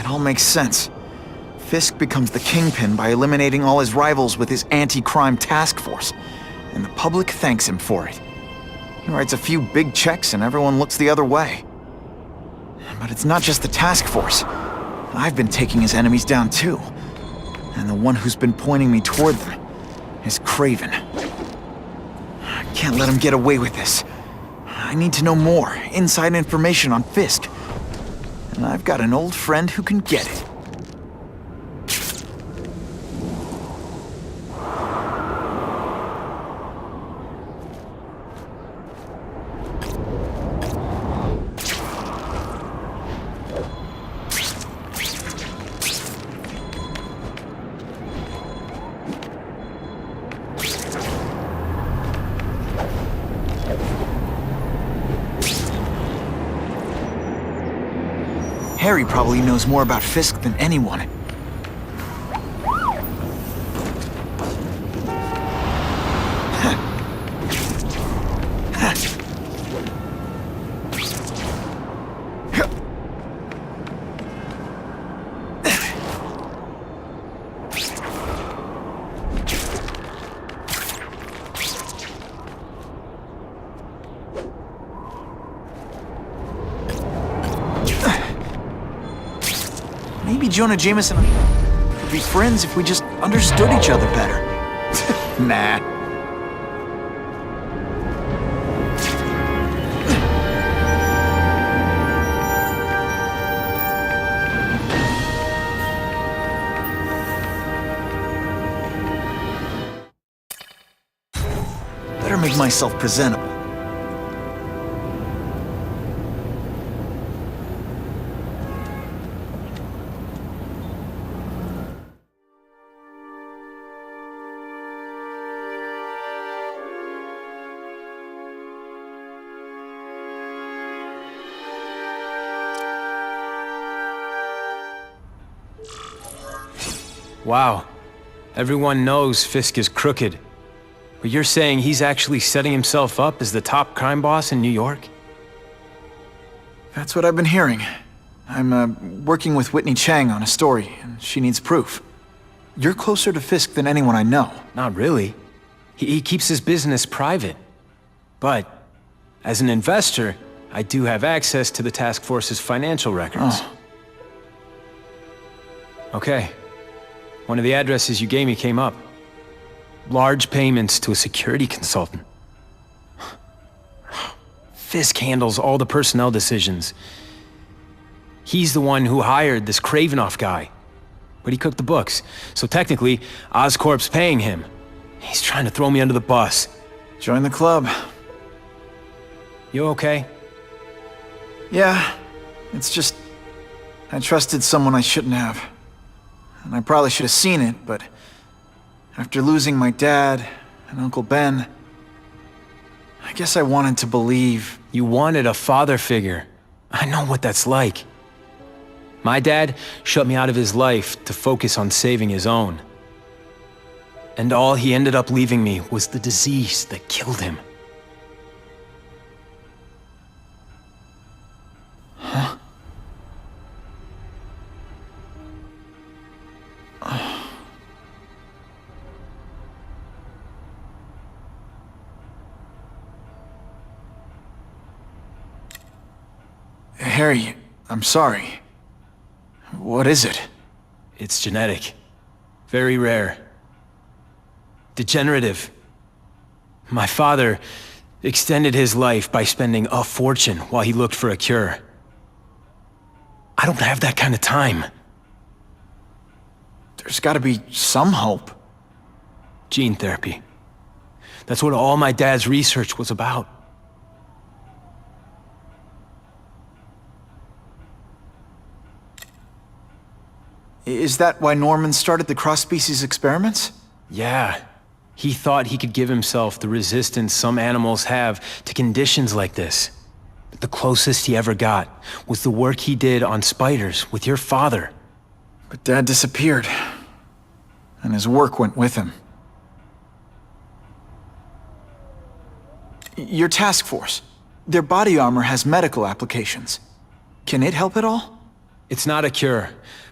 all makes sense. Fisk becomes the kingpin by eliminating all his rivals with his anti-crime task force, and the public thanks him for it. He writes a few big checks and everyone looks the other way. But it's not just the task force. I've been taking his enemies down too. And the one who's been pointing me toward them is Craven. I can't let him get away with this. I need to know more, inside information on Fisk. And I've got an old friend who can get it. Harry probably knows more about Fisk than anyone. Maybe Jonah Jameson and I would be friends if we just understood each other better. Nah. Better make myself presentable. Wow. Everyone knows Fisk is crooked. But you're saying he's actually setting himself up as the top crime boss in New York? That's what I've been hearing. I'm working with Whitney Chang on a story, and she needs proof. You're closer to Fisk than anyone I know. Not really. He keeps his business private. But, as an investor, I do have access to the task force's financial records. Oh. Okay. One of the addresses you gave me came up. Large payments to a security consultant. Fisk handles all the personnel decisions. He's the one who hired this Kravinoff guy. But he cooked the books, so technically, Oscorp's paying him. He's trying to throw me under the bus. Join the club. You okay? Yeah, it's just... I trusted someone I shouldn't have. And I probably should have seen it, but... after losing my dad and Uncle Ben... I guess I wanted to believe... You wanted a father figure. I know what that's like. My dad shut me out of his life to focus on saving his own. And all he ended up leaving me was the disease that killed him. Huh? Harry, I'm sorry. What is it? It's genetic. Very rare. Degenerative. My father extended his life by spending a fortune while he looked for a cure. I don't have that kind of time. There's gotta be some hope. Gene therapy. That's what all my dad's research was about. Is that why Norman started the cross-species experiments? Yeah. He thought he could give himself the resistance some animals have to conditions like this. But the closest he ever got was the work he did on spiders with your father. But Dad disappeared. And his work went with him. Your task force. Their body armor has medical applications. Can it help at all? It's not a cure,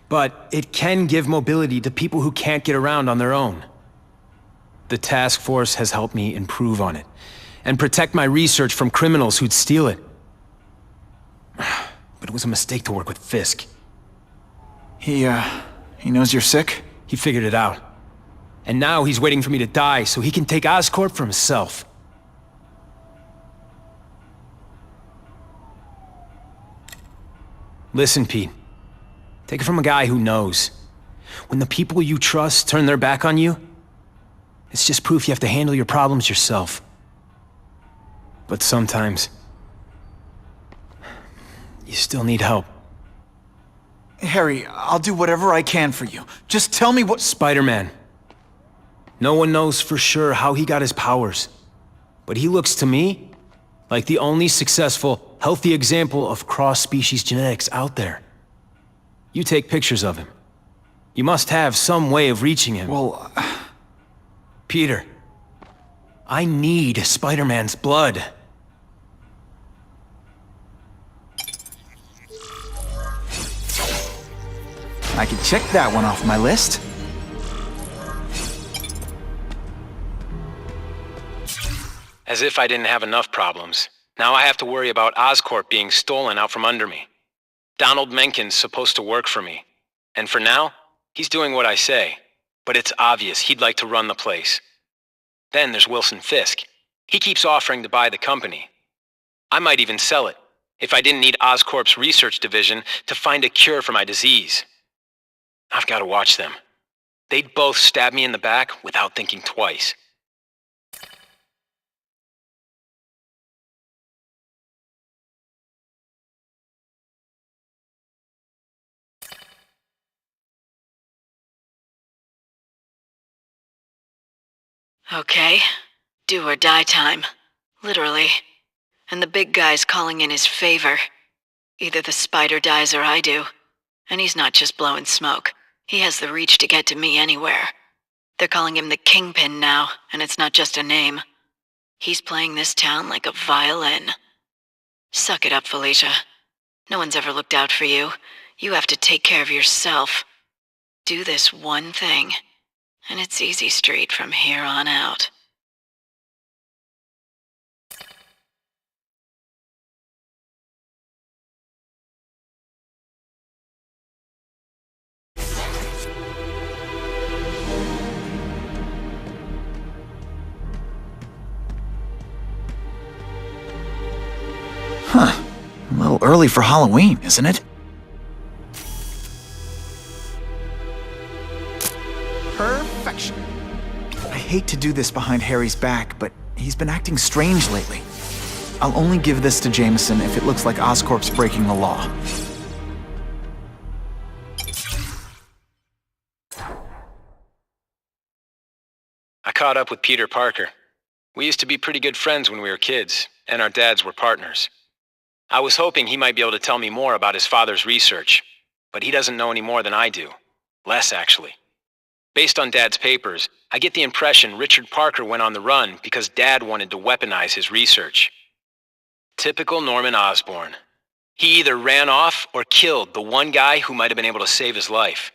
but it can give mobility to people who can't get around on their own. The task force has helped me improve on it, and protect my research from criminals who'd steal it. But it was a mistake to work with Fisk. He knows you're sick? He figured it out. And now he's waiting for me to die so he can take Oscorp for himself. Listen, Pete. Take it from a guy who knows. When the people you trust turn their back on you, it's just proof you have to handle your problems yourself. But sometimes, you still need help. Harry, I'll do whatever I can for you. Just tell me what— Spider-Man. No one knows for sure how he got his powers. But he looks to me like the only successful, healthy example of cross-species genetics out there. You take pictures of him. You must have some way of reaching him. Well, Peter, I need Spider-Man's blood. I can check that one off my list. As if I didn't have enough problems. Now I have to worry about Oscorp being stolen out from under me. Donald Menken's supposed to work for me. And for now, he's doing what I say. But it's obvious he'd like to run the place. Then there's Wilson Fisk. He keeps offering to buy the company. I might even sell it, if I didn't need Oscorp's research division to find a cure for my disease. I've got to watch them. They'd both stab me in the back without thinking twice. Okay. Do or die time. Literally. And the big guy's calling in his favor. Either the spider dies or I do. And he's not just blowing smoke. He has the reach to get to me anywhere. They're calling him the Kingpin now, and it's not just a name. He's playing this town like a violin. Suck it up, Felicia. No one's ever looked out for you. You have to take care of yourself. Do this one thing, and it's easy street from here on out. Huh. A little early for Halloween, isn't it? Perfection. I hate to do this behind Harry's back, but he's been acting strange lately. I'll only give this to Jameson if it looks like Oscorp's breaking the law. I caught up with Peter Parker. We used to be pretty good friends when we were kids, and our dads were partners. I was hoping he might be able to tell me more about his father's research, but he doesn't know any more than I do. Less, actually. Based on Dad's papers, I get the impression Richard Parker went on the run because Dad wanted to weaponize his research. Typical Norman Osborn. He either ran off or killed the one guy who might have been able to save his life.